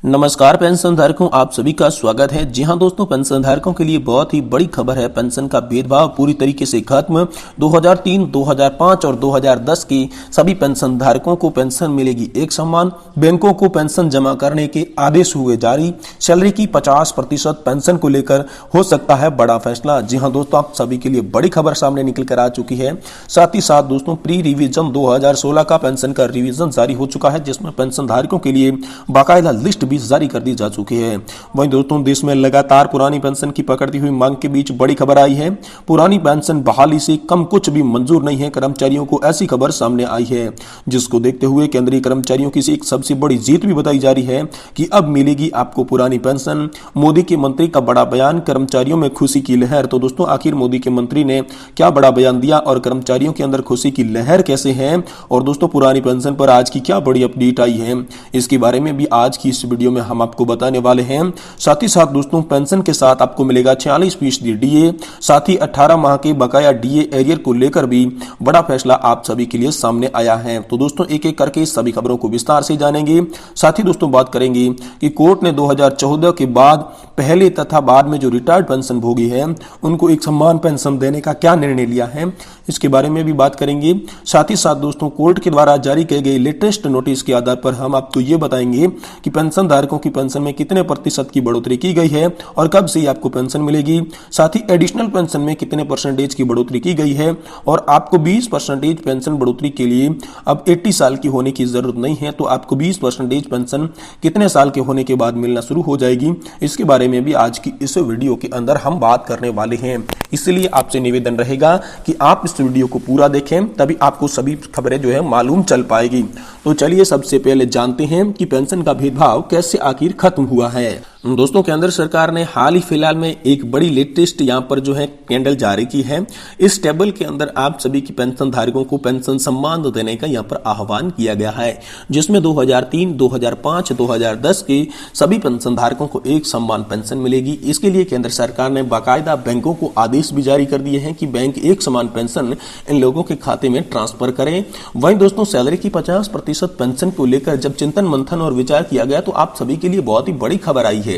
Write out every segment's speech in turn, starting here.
नमस्कार पेंशन धारकों, आप सभी का स्वागत है। जी हां दोस्तों, पेंशन धारकों के लिए बहुत ही बड़ी खबर है। पेंशन का भेदभाव पूरी तरीके से खत्म। 2003, 2005 और 2010 की सभी पेंशन धारकों को पेंशन मिलेगी एक समान। बैंकों को पेंशन जमा करने के आदेश हुए जारी। सैलरी की 50% पेंशन को लेकर हो सकता है बड़ा फैसला। जी हाँ दोस्तों, आप सभी के लिए बड़ी खबर सामने निकल कर आ चुकी है। साथ ही साथ दोस्तों, प्री रिवीजन 2016 का पेंशन का रिवीजन जारी हो चुका है, जिसमें पेंशन धारकों के लिए बाकायदा लिस्ट जारी कर दी जा चुकी है। वहीं दोस्तों, देश में लगातार पुरानी पेंशन की पकड़ती हुई मांग के बीच बड़ी खबर आई है। पुरानी पेंशन बहाली से कम कुछ भी मंजूर नहीं है, कर्मचारियों को ऐसी खबर सामने आई है, जिसको देखते हुए केंद्रीय कर्मचारियों की एक सबसे बड़ी जीत भी बताई जा रही है कि अब मिलेगी आपको पुरानी पेंशन। मोदी के मंत्री का बड़ा बयान, कर्मचारियों में खुशी की लहर। तो दोस्तों, आखिर मोदी के मंत्री ने क्या बड़ा बयान दिया और कर्मचारियों के अंदर खुशी की लहर कैसे है, और दोस्तों पुरानी पेंशन पर आज की क्या बड़ी अपडेट आई है, इसके बारे में भी आज की इस वीडियो में हम आपको बताने वाले हैं। साथ ही साथ दोस्तों, पेंशन के साथ आपको मिलेगा 46% डीए। साथ ही 18 माह के बकाया डीए एरियर को लेकर भी बड़ा फैसला आप सभी के लिए सामने आया है। तो दोस्तों, एक एक करके सभी खबरों को विस्तार से जानेंगे। साथ ही दोस्तों, बात करेंगे कि कोर्ट ने 2014 के बाद पहले तथा बाद में जो रिटायर्ड पेंशन भोगी है उनको एक समान पेंशन देने का क्या निर्णय लिया है, इसके बारे में भी बात करेंगे। साथ ही साथ दोस्तों, कोर्ट के द्वारा जारी किए गए लेटेस्ट नोटिस के आधार पर हम आपको ये बताएंगे कि पेंशन धारकों की पेंशन में कितने प्रतिशत की बढ़ोतरी की गई है और कब से आपको पेंशन मिलेगी। साथ ही एडिशनल पेंशन में कितने परसेंटेज की बढ़ोतरी की गई है और आपको 20% पेंशन बढ़ोतरी के लिए अब 80 साल की होने की जरूरत नहीं है, तो आपको 20% पेंशन कितने साल के होने के बाद मिलना शुरू हो जाएगी, इसके बारे में भी आज की इस वीडियो के अंदर हम बात करने वाले हैं। इसलिए आपसे निवेदन रहेगा कि आप इस वीडियो को पूरा देखें, तभी आपको सभी खबरें जो है मालूम चल पाएगी। तो चलिए सबसे पहले जानते हैं कि पेंशन का भेदभाव कैसे आखिर खत्म हुआ है। दोस्तों, केंद्र सरकार ने हाल ही फिलहाल में एक बड़ी लेटेस्ट यहाँ पर जो है कैंडल जारी की है। इस टेबल के अंदर आप सभी की पेंशन धारकों को पेंशन सम्मान देने का यहाँ पर आह्वान किया गया है, जिसमें 2003, 2005, 2010 के सभी पेंशन धारकों को एक समान पेंशन मिलेगी। इसके लिए केंद्र सरकार ने बाकायदा बैंकों को आदेश भी जारी कर दिए हैं कि बैंक एक समान पेंशन इन लोगों के खाते में ट्रांसफर करें। वहीं दोस्तों, सैलरी की 50% पेंशन को लेकर जब चिंतन मंथन और विचार किया गया तो आप सभी के लिए बहुत ही बड़ी खबर आई है।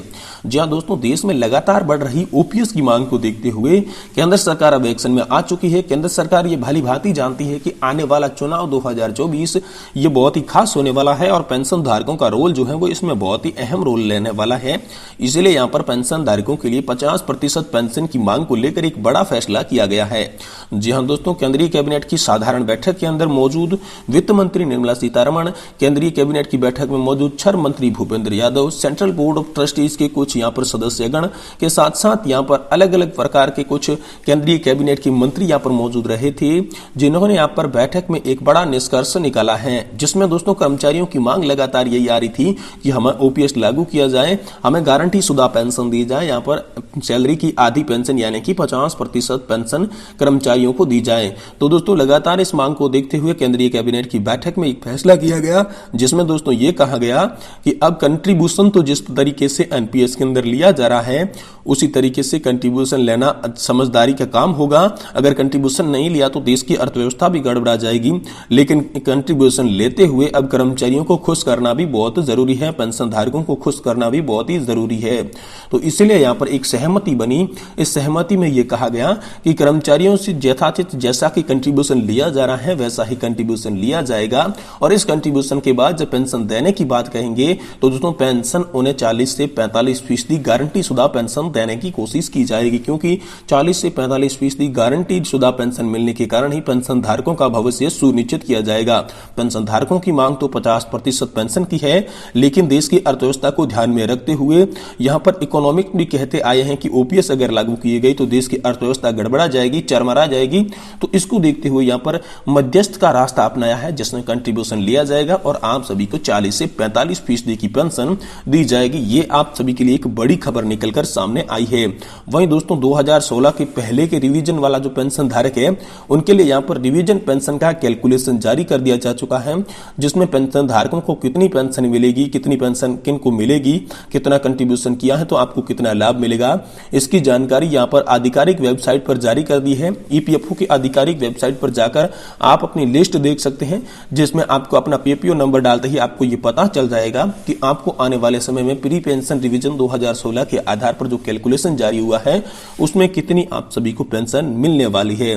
जी हां दोस्तों, देश में लगातार बढ़ रही ओपीएस की मांग को देखते हुए केंद्र सरकार अब एक्शन में आ चुकी है। केंद्र सरकार ये भली भांति जानती है कि आने वाला चुनाव 2024 ये बहुत ही खास होने वाला है और पेंशन धारकों का रोल जो है वो इसमें बहुत ही अहम रोल लेने वाला है। इसलिए यहाँ पर पेंशन धारकों के लिए 50% पेंशन की मांग को लेकर एक बड़ा फैसला किया गया है। जी हाँ दोस्तों, केंद्रीय कैबिनेट की साधारण बैठक के अंदर मौजूद वित्त मंत्री निर्मला सीतारमण, केंद्रीय कैबिनेट की बैठक में मौजूद श्रम मंत्री Bhupendra Yadav, central board of trustee के कुछ यहाँ पर सदस्यगण के साथ साथ यहाँ पर अलग अलग प्रकार के कुछ केंद्रीय कैबिनेट के मंत्री यहाँ पर मौजूद रहे थे, जिन्होंने यहाँ पर बैठक में एक बड़ा निष्कर्ष निकाला है, जिसमें दोस्तों कर्मचारियों की मांग लगातार यही आ रही थी कि हमें ओपीएस लागू किया जाए, हमें गारंटी शुदा पेंशन दी जाए, यहाँ पर सैलरी की आधी पेंशन यानी कि 50% पेंशन कर्मचारियों को दी जाए। तो दोस्तों, लगातार इस मांग को देखते हुए केंद्रीय कैबिनेट की बैठक में एक फैसला किया गया, जिसमें दोस्तों ये कहा गया कि अब कंट्रीब्यूशन तो जिस तरीके से एनपीएस के अंदर लिया जा रहा है उसी तरीके से कंट्रीब्यूशन लेना समझदारी का काम होगा। अगर कंट्रीब्यूशन नहीं लिया तो देश की अर्थव्यवस्था भी गड़बड़ा जाएगी, लेकिन कंट्रीब्यूशन लेते हुए अब कर्मचारियों को खुश करना भी बहुत जरूरी है, पेंशन धारकों को खुश करना भी बहुत ही जरूरी है। तो इसलिए यहाँ पर एक सहमति बनी। इस सहमति में यह कहा गया कि कर्मचारियों से यथाचित जैसा कि कंट्रीब्यूशन लिया जा रहा है वैसा ही कंट्रीब्यूशन लिया जाएगा, और इस कंट्रीब्यूशन के बाद जब पेंशन देने की बात कहेंगे तो दोस्तों पेंशन उन्हें 40 से 45% गारंटी शुदा पेंशन देने की कोशिश की जाएगी, क्योंकि 40 से 45% गारंटी शुदा पेंशन मिलने के कारण ही पेंशन धारकों का भविष्य सुनिश्चित किया जाएगा। पेंशन धारकों की मांग तो 50% पेंशन की है, लेकिन देश की अर्थव्यवस्था को ध्यान में रखते हुए यहाँ पर इकोनॉमिक भी कहते आए हैं कि ओपीएस अगर लागू किए गई तो देश की अर्थव्यवस्था गड़बड़ा जाएगी, चरमरा जाएगी। तो इसको देखते हुए यहाँ पर मध्यस्थ का रास्ता अपनाया है, जिसमें कंट्रीब्यूशन लिया जाएगा और आप सभी को 40 से 45% की पेंशन दी जाएगी। ये आप आप सभी के लिए एक बड़ी खबर निकलकर सामने आई है। वहीं दोस्तों 2016 के पहले के रिवीजन वाला जो पेंशन धारक है उनके लिए यहाँ पर रिवीजन पेंशन का कैलकुलेशन जारी कर दिया जा चुका है, जिसमें पेंशन धारकों को कितनी पेंशन मिलेगी, कितनी पेंशन किन को मिलेगी, कितना कंट्रीब्यूशन किया है तो आपको कितना लाभ मिलेगा, इसकी जानकारी यहाँ पर आधिकारिक वेबसाइट पर जारी कर दी है। ईपीएफओ की आधिकारिक वेबसाइट पर जाकर आप अपनी लिस्ट देख सकते हैं, जिसमें आपको अपना पीपीओ नंबर डालते ही आपको ये पता चल जाएगा कि आपको आने वाले समय में प्री पेंशन रिवीजन 2016 के आधार पर जो कैलकुलेशन जारी हुआ है उसमें कितनी आप सभी को पेंशन मिलने वाली है।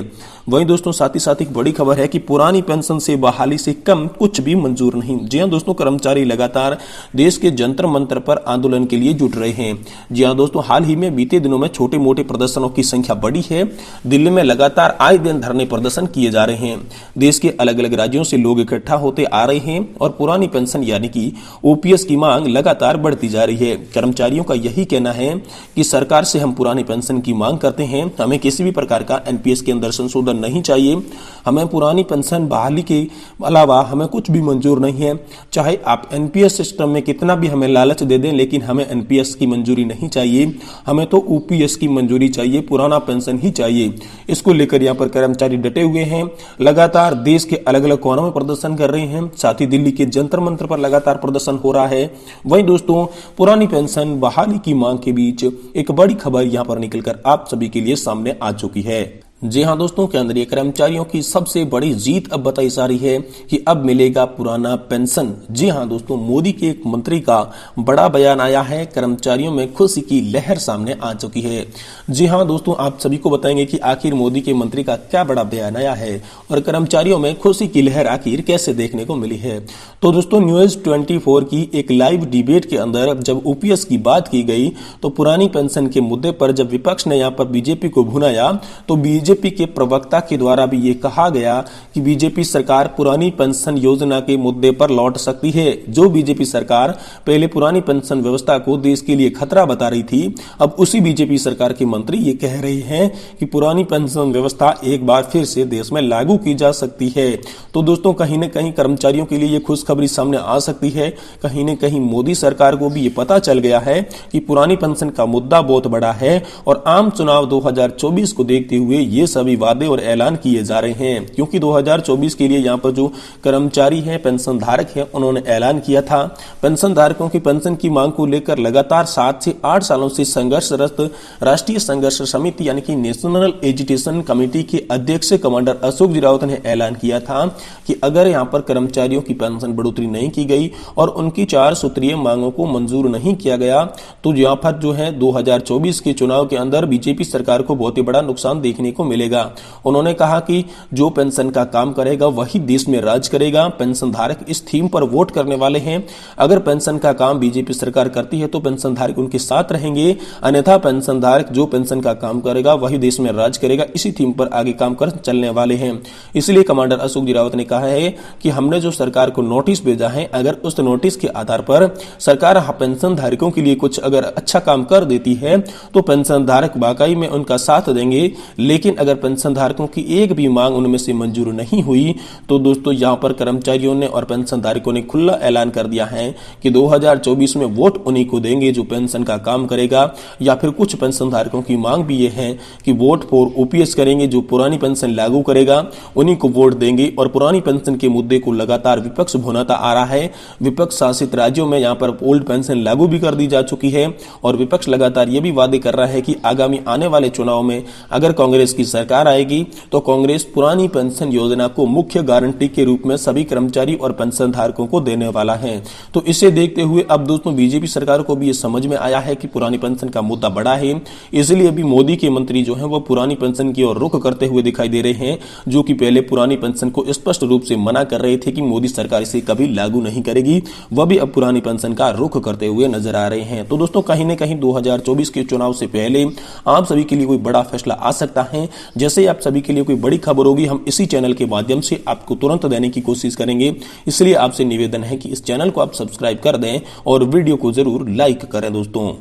वहीं दोस्तों साथ ही साथ एक बड़ी खबर है कि पुरानी पेंशन से बहाली से कम कुछ भी मंजूर नहीं। जी हां दोस्तों, कर्मचारी लगातार देश के जंतर मंतर पर आंदोलन के लिए जुट रहे हैं। जी हां दोस्तों, हाल ही में बीते दिनों में छोटे मोटे प्रदर्शनों की संख्या बढ़ी है। दिल्ली में लगातार आए दिन धरने प्रदर्शन किए जा रहे हैं। देश के अलग अलग राज्यों से लोग इकट्ठा होते आ रहे हैं और पुरानी पेंशन यानी कि ओपीएस की मांग लगातार बढ़ती जा रही है। कर्मचारियों का यही कहना है कि सरकार से हम पुरानी पेंशन की मांग करते हैं, हमें किसी भी प्रकार का एनपीएस के अंदर संशोधन नहीं चाहिए, हमें पुरानी पेंशन बहाली के अलावा हमें कुछ भी मंजूर नहीं है। चाहे आप एनपीएस सिस्टम में कितना भी हमें लालच दे दें, लेकिन हमें एनपीएस की मंजूरी नहीं चाहिए, हमें तो ओपीएस की मंजूरी चाहिए, पुराना पेंशन ही चाहिए। इसको लेकर यहाँ पर कर्मचारी डटे हुए हैं, लगातार देश के अलग अलग कोनों में प्रदर्शन कर रहे हैं। साथ ही दिल्ली के जंतर मंतर पर लगातार प्रदर्शन हो रहा है। वहीं दोस्तों पुरानी पेंशन बहाली की मांग के बीच एक बड़ी खबर यहाँ पर निकलकर आप सभी के लिए सामने आ चुकी है। जी हां दोस्तों, केंद्रीय कर्मचारियों की सबसे बड़ी जीत अब बताई जा रही है कि अब मिलेगा पुराना पेंशन। जी हां दोस्तों, मोदी के एक मंत्री का बड़ा बयान आया है, कर्मचारियों में खुशी की लहर सामने आ चुकी है। जी हां दोस्तों, आप सभी को बताएंगे कि आखिर मोदी के मंत्री का क्या बड़ा बयान आया है और कर्मचारियों में खुशी की लहर आखिर कैसे देखने को मिली है। तो दोस्तों न्यूज 24 की एक लाइव डिबेट के अंदर जब ओपीएस की बात की गई तो पुरानी पेंशन के मुद्दे पर जब विपक्ष ने यहाँ पर बीजेपी को भुनाया तो बीजेपी के प्रवक्ता के द्वारा भी ये कहा गया कि बीजेपी सरकार पुरानी पेंशन योजना के मुद्दे पर लौट सकती है। जो बीजेपी सरकार पहले पुरानी पेंशन व्यवस्था को देश के लिए खतरा बता रही थी, अब उसी बीजेपी सरकार के मंत्री ये कह रहे हैं कि पुरानी पेंशन व्यवस्था एक बार फिर से देश में लागू की जा सकती है। तो दोस्तों कहीं न कहीं कर्मचारियों के लिए ये खुशखबरी सामने आ सकती है। कहीं न कहीं मोदी सरकार को भी ये पता चल गया है कि पुरानी पेंशन का मुद्दा बहुत बड़ा है और आम चुनाव 2024 को देखते हुए ये सभी वादे और ऐलान किए जा रहे हैं, क्योंकि 2024 के लिए यहाँ पर जो कर्मचारी हैं, पेंशन धारक हैं, उन्होंने ऐलान किया था पेंशन धारकों की पेंशन की मांग को लेकर लगातार 7 से 8 सालों से संघर्षरत राष्ट्रीय संघर्ष समिति यानी कि नेशनल एजुटेशन कमेटी के अध्यक्ष कमांडर अशोक जी रावत ने ऐलान किया था कि अगर यहाँ पर कर्मचारियों की पेंशन बढ़ोतरी नहीं की गई और उनकी 4 सूत्रीय मांगों को मंजूर नहीं किया गया तो यहाँ पर जो है 2024 के चुनाव के अंदर बीजेपी सरकार को बहुत ही बड़ा नुकसान देखने को मिलेगा। उन्होंने कहा कि जो पेंशन का काम करेगा वही देश में राज करेगा। पेंशन धारक इस थीम पर वोट करने वाले हैं। अगर पेंशन का काम बीजेपी सरकार करती है तो पेंशन धारक उनके साथ रहेंगे, अन्यथा पेंशन धारक जो पेंशन का काम करेगा वही देश में राज करेगा। इसी थीम पर आगे काम कर चलने वाले हैं। इसलिए कमांडर अशोक जी रावत ने कहा है कि हमने जो सरकार को नोटिस भेजा है, अगर उस नोटिस के आधार पर सरकार पेंशन धारकों के लिए कुछ अगर अच्छा काम कर देती है तो पेंशन धारक वाकई में उनका साथ देंगे। लेकिन अगर पेंशन धारकों की एक भी मांग उनमें से मंजूर नहीं हुई तो दोस्तों यहां पर कर्मचारियों ने और पेंशन धारकों ने खुला ऐलान कर दिया है कि 2024 में वोट उन्हीं को देंगे जो पेंशन का काम करेगा। या फिर कुछ पेंशन धारकों की मांग भी ये है कि वोट फॉर ओपीएस करेंगे, जो पुरानी पेंशन लागू करेगा उन्हीं को वोट देंगे। और पुरानी पेंशन के मुद्दे को लगातार विपक्ष भुनाता आ रहा है। विपक्ष शासित राज्यों में यहाँ पर ओल्ड पेंशन लागू भी कर दी जा चुकी है और विपक्ष लगातार ये भी वादे कर रहा है कि आगामी आने वाले चुनाव में अगर कांग्रेस की सरकार आएगी तो कांग्रेस पुरानी पेंशन योजना को मुख्य गारंटी के रूप में सभी कर्मचारी और पेंशन धारकों को देने वाला है। तो इसे देखते हुए अब दोस्तों बीजेपी सरकार को भी ये समझ में आया है कि पुरानी पेंशन का मुद्दा बड़ा है, इसलिए अभी मोदी के मंत्री जो हैं वो पुरानी पेंशन की ओर रुख करते हुए दिखाई दे रहे हैं, जो कि पहले पुरानी पेंशन को स्पष्ट रूप से मना कर रहे थे कि मोदी सरकार इसे कभी लागू नहीं करेगी, वह भी अब पुरानी पेंशन का रुख करते हुए नजर आ रहे हैं। तो दोस्तों कहीं न कहीं 2024 के चुनाव से पहले आप सभी के लिए कोई बड़ा फैसला आ सकता है। जैसे आप सभी के लिए कोई बड़ी खबर होगी हम इसी चैनल के माध्यम से आपको तुरंत देने की कोशिश करेंगे। इसलिए आपसे निवेदन है कि इस चैनल को आप सब्सक्राइब कर दें और वीडियो को जरूर लाइक करें दोस्तों।